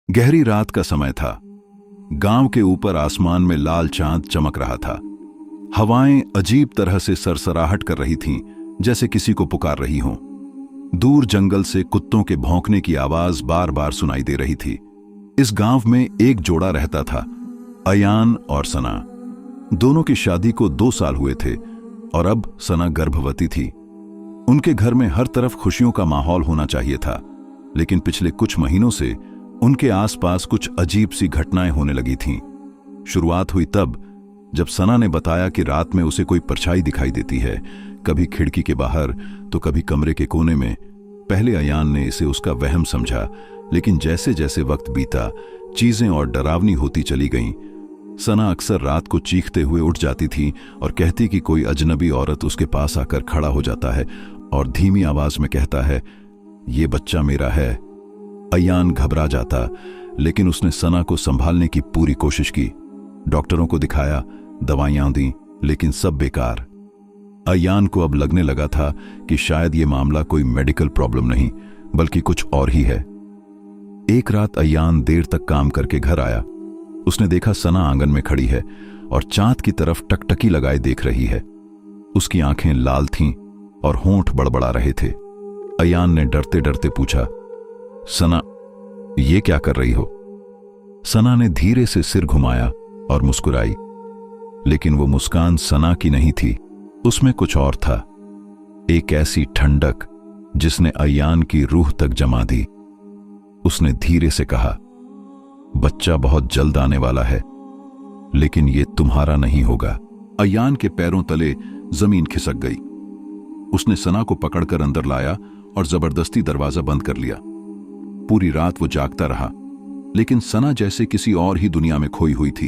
गहरी रात का समय था। गांव के ऊपर आसमान में लाल चांद चमक रहा था। हवाएं अजीब तरह से सरसराहट कर रही थीं, जैसे किसी को पुकार रही हों। दूर जंगल से कुत्तों के भौंकने की आवाज बार बार सुनाई दे रही थी। इस गांव में एक जोड़ा रहता था, अयान और सना। दोनों की शादी को 2 साल हुए थे और अब सना गर्भवती थी। उनके घर में हर तरफ खुशियों का माहौल होना चाहिए था, लेकिन पिछले कुछ महीनों से उनके आसपास कुछ अजीब सी घटनाएं होने लगी थीं। शुरुआत हुई तब जब सना ने बताया कि रात में उसे कोई परछाई दिखाई देती है, कभी खिड़की के बाहर तो कभी कमरे के कोने में। पहले अयान ने इसे उसका वहम समझा, लेकिन जैसे जैसे वक्त बीता चीजें और डरावनी होती चली गईं। सना अक्सर रात को चीखते हुए उठ जाती थी और कहती कि कोई अजनबी औरत उसके पास आकर खड़ा हो जाता है और धीमी आवाज में कहता है, ये बच्चा मेरा है। अयान घबरा जाता, लेकिन उसने सना को संभालने की पूरी कोशिश की। डॉक्टरों को दिखाया, दवाइयां दी, लेकिन सब बेकार। अयान को अब लगने लगा था कि शायद ये मामला कोई मेडिकल प्रॉब्लम नहीं, बल्कि कुछ और ही है। एक रात अयान देर तक काम करके घर आया। उसने देखा सना आंगन में खड़ी है और चांद की तरफ टकटकी लगाए देख रही है। उसकी आंखें लाल थीं और होंठ बड़बड़ा रहे थे। अयान ने डरते डरते पूछा, सना, ये क्या कर रही हो? सना ने धीरे से सिर घुमाया और मुस्कुराई, लेकिन वो मुस्कान सना की नहीं थी। उसमें कुछ और था, एक ऐसी ठंडक जिसने अयान की रूह तक जमा दी। उसने धीरे से कहा, बच्चा बहुत जल्द आने वाला है, लेकिन ये तुम्हारा नहीं होगा। अयान के पैरों तले जमीन खिसक गई। उसने सना को पकड़कर अंदर लाया और जबरदस्ती दरवाजा बंद कर लिया। पूरी रात वो जागता रहा, लेकिन सना जैसे किसी और ही दुनिया में खोई हुई थी।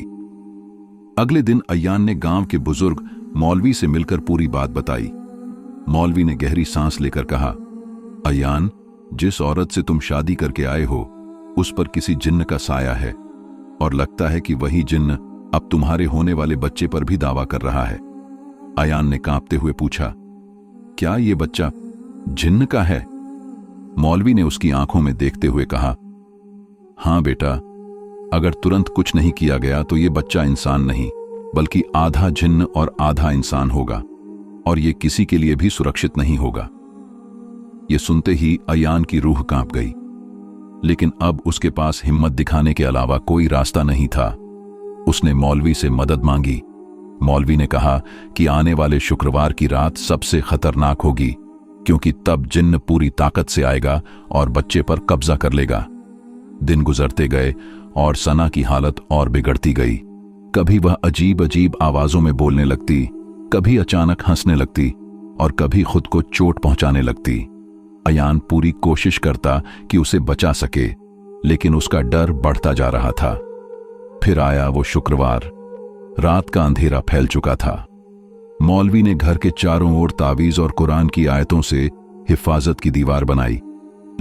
अगले दिन अयान ने गांव के बुजुर्ग मौलवी से मिलकर पूरी बात बताई। मौलवी ने गहरी सांस लेकर कहा, अयान, जिस औरत से तुम शादी करके आए हो उस पर किसी जिन्न का साया है और लगता है कि वही जिन्न अब तुम्हारे होने वाले बच्चे पर भी दावा कर रहा है। अयान ने कांपते हुए पूछा, क्या ये बच्चा जिन्न का है? मौलवी ने उसकी आंखों में देखते हुए कहा, हां बेटा, अगर तुरंत कुछ नहीं किया गया तो ये बच्चा इंसान नहीं, बल्कि आधा जिन्न और आधा इंसान होगा, और ये किसी के लिए भी सुरक्षित नहीं होगा। ये सुनते ही अयान की रूह कांप गई, लेकिन अब उसके पास हिम्मत दिखाने के अलावा कोई रास्ता नहीं था। उसने मौलवी से मदद मांगी। मौलवी ने कहा कि आने वाले शुक्रवार की रात सबसे खतरनाक होगी, क्योंकि तब जिन्न पूरी ताकत से आएगा और बच्चे पर कब्जा कर लेगा। दिन गुजरते गए और सना की हालत और बिगड़ती गई। कभी वह अजीब अजीब आवाजों में बोलने लगती, कभी अचानक हंसने लगती और कभी खुद को चोट पहुंचाने लगती। अयान पूरी कोशिश करता कि उसे बचा सके, लेकिन उसका डर बढ़ता जा रहा था। फिर आया वो शुक्रवार। रात का अंधेरा फैल चुका था। मौलवी ने घर के चारों ओर तावीज और कुरान की आयतों से हिफाजत की दीवार बनाई,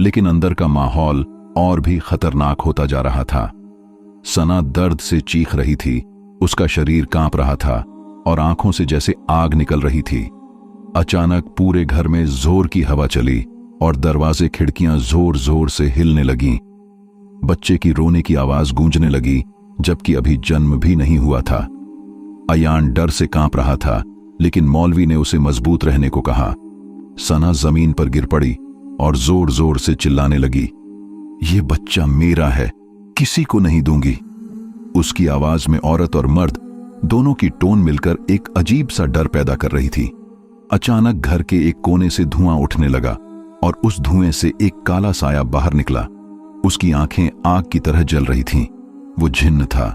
लेकिन अंदर का माहौल और भी खतरनाक होता जा रहा था। सना दर्द से चीख रही थी, उसका शरीर कांप रहा था और आंखों से जैसे आग निकल रही थी। अचानक पूरे घर में जोर की हवा चली और दरवाजे खिड़कियां जोर जोर से हिलने लगीं। बच्चे की रोने की आवाज गूंजने लगी, जबकि अभी जन्म भी नहीं हुआ था। अयान डर से कांप रहा था, लेकिन मौलवी ने उसे मजबूत रहने को कहा। सना जमीन पर गिर पड़ी और जोर जोर से चिल्लाने लगी, ये बच्चा मेरा है, किसी को नहीं दूंगी। उसकी आवाज में औरत और मर्द दोनों की टोन मिलकर एक अजीब सा डर पैदा कर रही थी। अचानक घर के एक कोने से धुआं उठने लगा और उस धुएं से एक काला साया बाहर निकला। उसकी आंखें आग की तरह जल रही थीं। वो जिन्न था।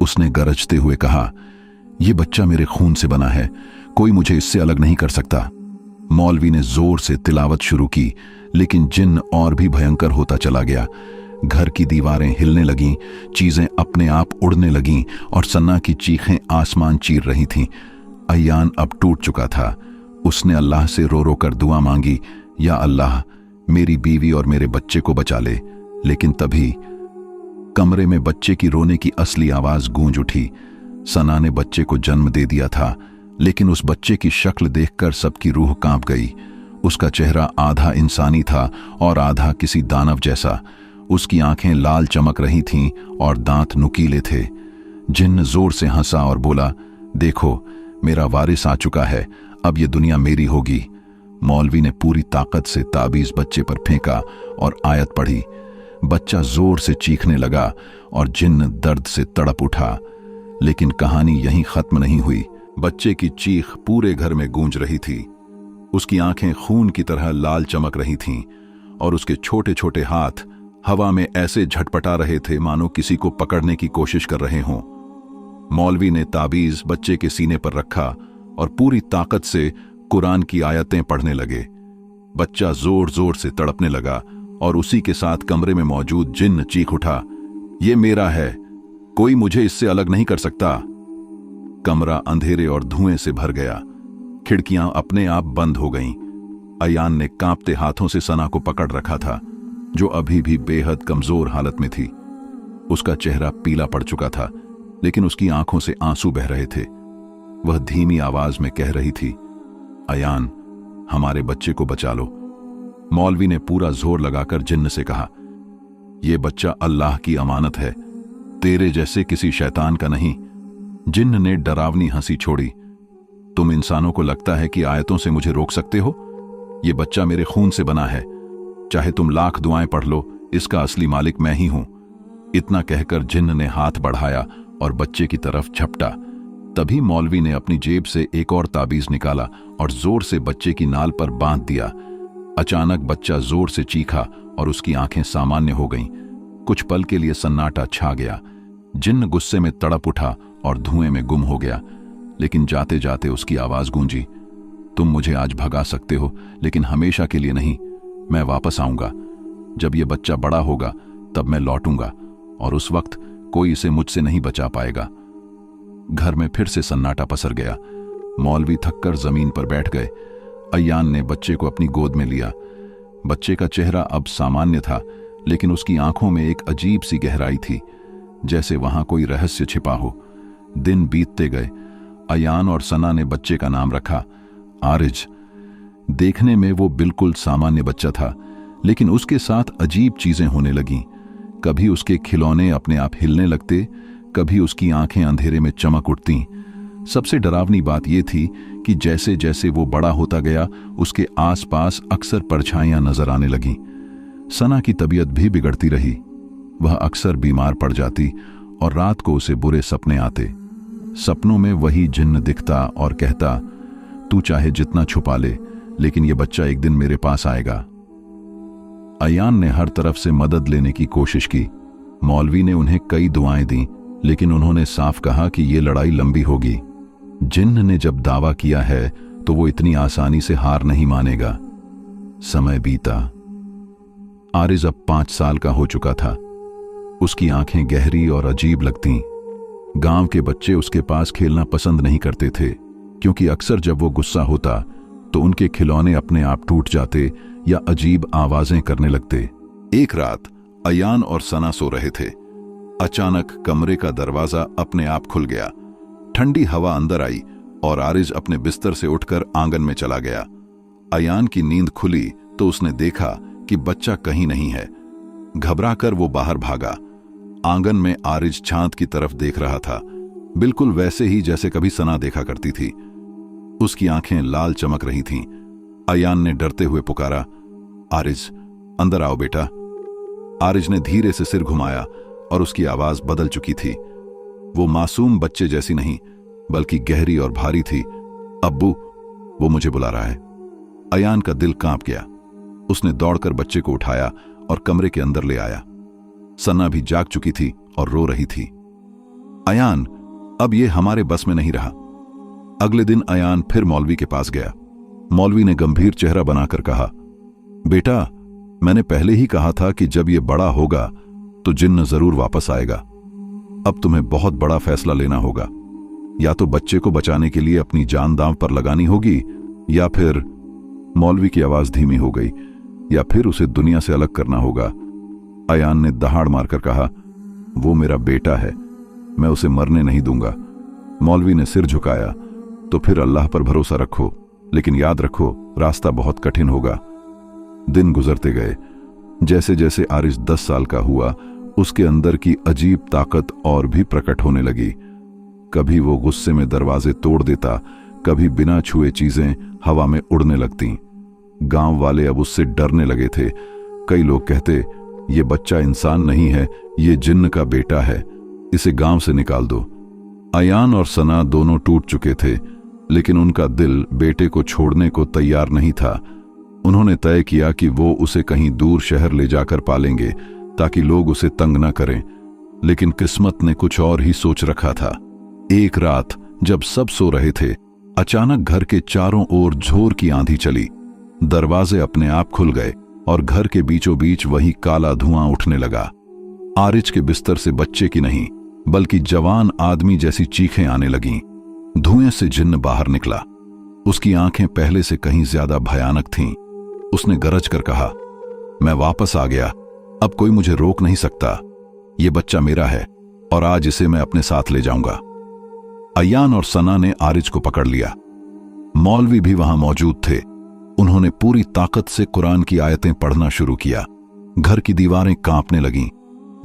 उसने गरजते हुए कहा, यह बच्चा मेरे खून से बना है, कोई मुझे इससे अलग नहीं कर सकता। मौलवी ने जोर से तिलावत शुरू की, लेकिन जिन्न और भी भयंकर होता चला गया। घर की दीवारें हिलने लगीं, चीजें अपने आप उड़ने लगीं और सन्ना की चीखें आसमान चीर रही थीं। अयान अब टूट चुका था। उसने अल्लाह से रो रो कर दुआ मांगी, या अल्लाह, मेरी बीवी और मेरे बच्चे को बचा ले। लेकिन तभी कमरे में बच्चे की रोने की असली आवाज गूंज उठी। सना ने बच्चे को जन्म दे दिया था, लेकिन उस बच्चे की शक्ल देखकर सबकी रूह कांप गई। उसका चेहरा आधा इंसानी था और आधा किसी दानव जैसा। उसकी आंखें लाल चमक रही थीं और दांत नुकीले थे। जिन्न जोर से हंसा और बोला, देखो, मेरा वारिस आ चुका है, अब ये दुनिया मेरी होगी। मौलवी ने पूरी ताकत से ताबीज बच्चे पर फेंका और आयत पढ़ी। बच्चा जोर से चीखने लगा और जिन्न दर्द से तड़प उठा। लेकिन कहानी यहीं खत्म नहीं हुई। बच्चे की चीख पूरे घर में गूंज रही थी। उसकी आंखें खून की तरह लाल चमक रही थीं और उसके छोटे छोटे हाथ हवा में ऐसे झटपटा रहे थे मानो किसी को पकड़ने की कोशिश कर रहे हों। मौलवी ने ताबीज बच्चे के सीने पर रखा और पूरी ताकत से कुरान की आयतें पढ़ने लगे। बच्चा जोर जोर से तड़पने लगा और उसी के साथ कमरे में मौजूद जिन्न चीख उठा, ये मेरा है, कोई मुझे इससे अलग नहीं कर सकता। कमरा अंधेरे और धुएं से भर गया। खिड़कियां अपने आप बंद हो गईं। अयान ने कांपते हाथों से सना को पकड़ रखा था, जो अभी भी बेहद कमजोर हालत में थी। उसका चेहरा पीला पड़ चुका था, लेकिन उसकी आंखों से आंसू बह रहे थे। वह धीमी आवाज में कह रही थी, अयान, हमारे बच्चे को बचा लो। मौलवी ने पूरा जोर लगाकर जिन्न से कहा, यह बच्चा अल्लाह की अमानत है, तेरे जैसे किसी शैतान का नहीं। जिन्न ने डरावनी हंसी छोड़ी, तुम इंसानों को लगता है कि आयतों से मुझे रोक सकते हो? यह बच्चा मेरे खून से बना है, चाहे तुम लाख दुआएं पढ़ लो, इसका असली मालिक मैं ही हूं। इतना कहकर जिन्न ने हाथ बढ़ाया और बच्चे की तरफ झपटा। तभी मौलवी ने अपनी जेब से एक और ताबीज निकाला और जोर से बच्चे की नाल पर बांध दिया। अचानक बच्चा जोर से चीखा और उसकी आंखें सामान्य हो गईं। कुछ पल के लिए सन्नाटा छा गया। जिन्न गुस्से में तड़प उठा और धुएं में गुम हो गया। लेकिन जाते जाते उसकी आवाज गूंजी, तुम मुझे आज भगा सकते हो, लेकिन हमेशा के लिए नहीं। मैं वापस आऊंगा। जब ये बच्चा बड़ा होगा तब मैं लौटूंगा और उस वक्त कोई इसे मुझसे नहीं बचा पाएगा। घर में फिर से सन्नाटा पसर गया। मौलवी थककर जमीन पर बैठ गए। अयान ने बच्चे को अपनी गोद में लिया। बच्चे का चेहरा अब सामान्य था, लेकिन उसकी आंखों में एक अजीब सी गहराई थी, जैसे वहां कोई रहस्य छिपा हो। दिन बीतते गए। अयान और सना ने बच्चे का नाम रखा आरिज। देखने में वो बिल्कुल सामान्य बच्चा था, लेकिन उसके साथ अजीब चीजें होने लगीं। कभी उसके खिलौने अपने आप हिलने लगते, कभी उसकी आंखें अंधेरे में चमक उठतीं। सबसे डरावनी बात यह थी कि जैसे जैसे वो बड़ा होता गया, उसके आसपास अक्सर परछाइयां नजर आने लगीं। सना की तबीयत भी बिगड़ती रही। वह अक्सर बीमार पड़ जाती और रात को उसे बुरे सपने आते। सपनों में वही जिन्न दिखता और कहता, तू चाहे जितना छुपा ले, लेकिन यह बच्चा एक दिन मेरे पास आएगा। अयान ने हर तरफ से मदद लेने की कोशिश की। मौलवी ने उन्हें कई दुआएं दी, लेकिन उन्होंने साफ कहा कि यह लड़ाई लंबी होगी। जिन्न ने जब दावा किया है तो वो इतनी आसानी से हार नहीं मानेगा। समय बीता। आरिज अब 5 साल का हो चुका था। उसकी आंखें गहरी और अजीब लगतीं। गांव के बच्चे उसके पास खेलना पसंद नहीं करते थे, क्योंकि अक्सर जब वो गुस्सा होता तो उनके खिलौने अपने आप टूट जाते या अजीब आवाजें करने लगते। एक रात अयान और सना सो रहे थे। अचानक कमरे का दरवाजा अपने आप खुल गया। ठंडी हवा अंदर आई और आरिज अपने बिस्तर से उठकर आंगन में चला गया। अयान की नींद खुली तो उसने देखा कि बच्चा कहीं नहीं है। घबराकर वो बाहर भागा। आंगन में आरिज चांद की तरफ देख रहा था, बिल्कुल वैसे ही जैसे कभी सना देखा करती थी। उसकी आंखें लाल चमक रही थीं। अयान ने डरते हुए पुकारा, आरिज, अंदर आओ बेटा। आरिज ने धीरे से सिर घुमाया और उसकी आवाज बदल चुकी थी। वो मासूम बच्चे जैसी नहीं, बल्कि गहरी और भारी थी। अब्बू, वो मुझे बुला रहा है। अयान का दिल कांप गया। उसने दौड़कर बच्चे को उठाया और कमरे के अंदर ले आया। सना भी जाग चुकी थी और रो रही थी। अयान, अब ये हमारे बस में नहीं रहा। अगले दिन अयान फिर मौलवी के पास गया। मौलवी ने गंभीर चेहरा बनाकर कहा, बेटा, मैंने पहले ही कहा था कि जब ये बड़ा होगा तो जिन्न जरूर वापस आएगा। अब तुम्हें बहुत बड़ा फैसला लेना होगा। या तो बच्चे को बचाने के लिए अपनी जान दांव पर लगानी होगी, या फिर, मौलवी की आवाज धीमी हो गई, या फिर उसे दुनिया से अलग करना होगा। अयान ने दहाड़ मारकर कहा, वो मेरा बेटा है, मैं उसे मरने नहीं दूंगा। मौलवी ने सिर झुकाया, तो फिर अल्लाह पर भरोसा रखो, लेकिन याद रखो रास्ता बहुत कठिन होगा। दिन गुजरते गए। जैसे जैसे आरिज 10 साल का हुआ, उसके अंदर की अजीब ताकत और भी प्रकट होने लगी। कभी वो गुस्से में दरवाजे तोड़ देता, कभी बिना छुए चीजें हवा में उड़ने लगती। गांव वाले अब उससे डरने लगे थे। कई लोग कहते, ये बच्चा इंसान नहीं है, ये जिन्न का बेटा है, इसे गांव से निकाल दो। अयान और सना दोनों टूट चुके थे, लेकिन उनका दिल बेटे को छोड़ने को तैयार नहीं था। उन्होंने तय किया कि वो उसे कहीं दूर शहर ले जाकर पालेंगे ताकि लोग उसे तंग न करें। लेकिन किस्मत ने कुछ और ही सोच रखा था। एक रात जब सब सो रहे थे, अचानक घर के चारों ओर झोर की आंधी चली। दरवाजे अपने आप खुल गए और घर के बीचों बीच वही काला धुआं उठने लगा। आरिज के बिस्तर से बच्चे की नहीं बल्कि जवान आदमी जैसी चीखें आने लगीं। धुएं से जिन्न बाहर निकला। उसकी आंखें पहले से कहीं ज्यादा भयानक थीं। उसने गरज कर कहा, मैं वापस आ गया, अब कोई मुझे रोक नहीं सकता। ये बच्चा मेरा है और आज इसे मैं अपने साथ ले जाऊंगा। अयान और सना ने आरिज को पकड़ लिया। मौलवी भी वहां मौजूद थे। उन्होंने पूरी ताकत से कुरान की आयतें पढ़ना शुरू किया। घर की दीवारें कांपने लगीं।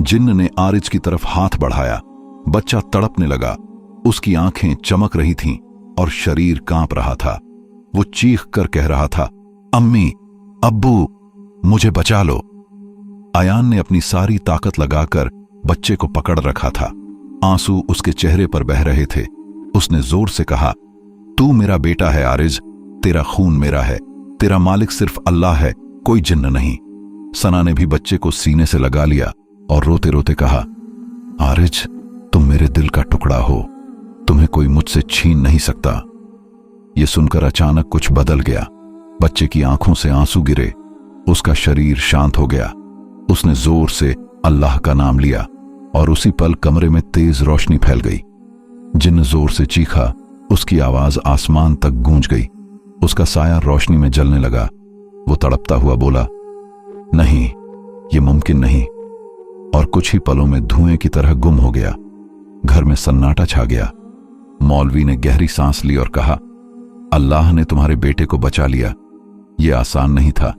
जिन्न ने आरिज की तरफ हाथ बढ़ाया। बच्चा तड़पने लगा। उसकी आंखें चमक रही थीं और शरीर कांप रहा था। वो चीख कर कह रहा था, अम्मी, अब्बू, मुझे बचा लो। अयान ने अपनी सारी ताकत लगाकर बच्चे को पकड़ रखा था। आंसू उसके चेहरे पर बह रहे थे। उसने जोर से कहा, तू मेरा बेटा है आरिज, तेरा खून मेरा है, तेरा मालिक सिर्फ अल्लाह है, कोई जिन्न नहीं। सना ने भी बच्चे को सीने से लगा लिया और रोते रोते कहा, आरिज, तुम मेरे दिल का टुकड़ा हो, तुम्हें कोई मुझसे छीन नहीं सकता। यह सुनकर अचानक कुछ बदल गया। बच्चे की आंखों से आंसू गिरे। उसका शरीर शांत हो गया। उसने जोर से अल्लाह का नाम लिया और उसी पल कमरे में तेज रोशनी फैल गई। जिन्न जोर से चीखा। उसकी आवाज आसमान तक गूंज गई। उसका साया रोशनी में जलने लगा। वो तड़पता हुआ बोला, नहीं, ये मुमकिन नहीं। और कुछ ही पलों में धुएं की तरह गुम हो गया। घर में सन्नाटा छा गया। मौलवी ने गहरी सांस ली और कहा, अल्लाह ने तुम्हारे बेटे को बचा लिया। यह आसान नहीं था,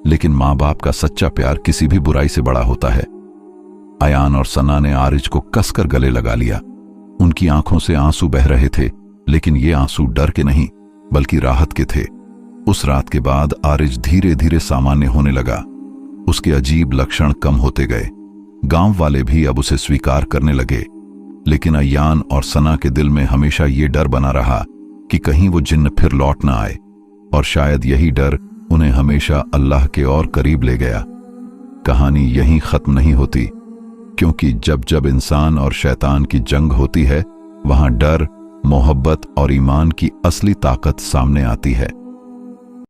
लेकिन मां बाप का सच्चा प्यार किसी भी बुराई से बड़ा होता है। अयान और सना ने आरिज को कसकर गले लगा लिया। उनकी आंखों से आंसू बह रहे थे, लेकिन ये आंसू डर के नहीं बल्कि राहत के थे। उस रात के बाद आरिज धीरे धीरे सामान्य होने लगा। उसके अजीब लक्षण कम होते गए। गांव वाले भी अब उसे स्वीकार करने लगे। लेकिन अयान और सना के दिल में हमेशा ये डर बना रहा कि कहीं वो जिन्न फिर लौट ना आए। और शायद यही डर उन्हें हमेशा अल्लाह के और करीब ले गया। कहानी यहीं खत्म नहीं होती, क्योंकि जब जब इंसान और शैतान की जंग होती है, वहां डर, मोहब्बत और ईमान की असली ताकत सामने आती है।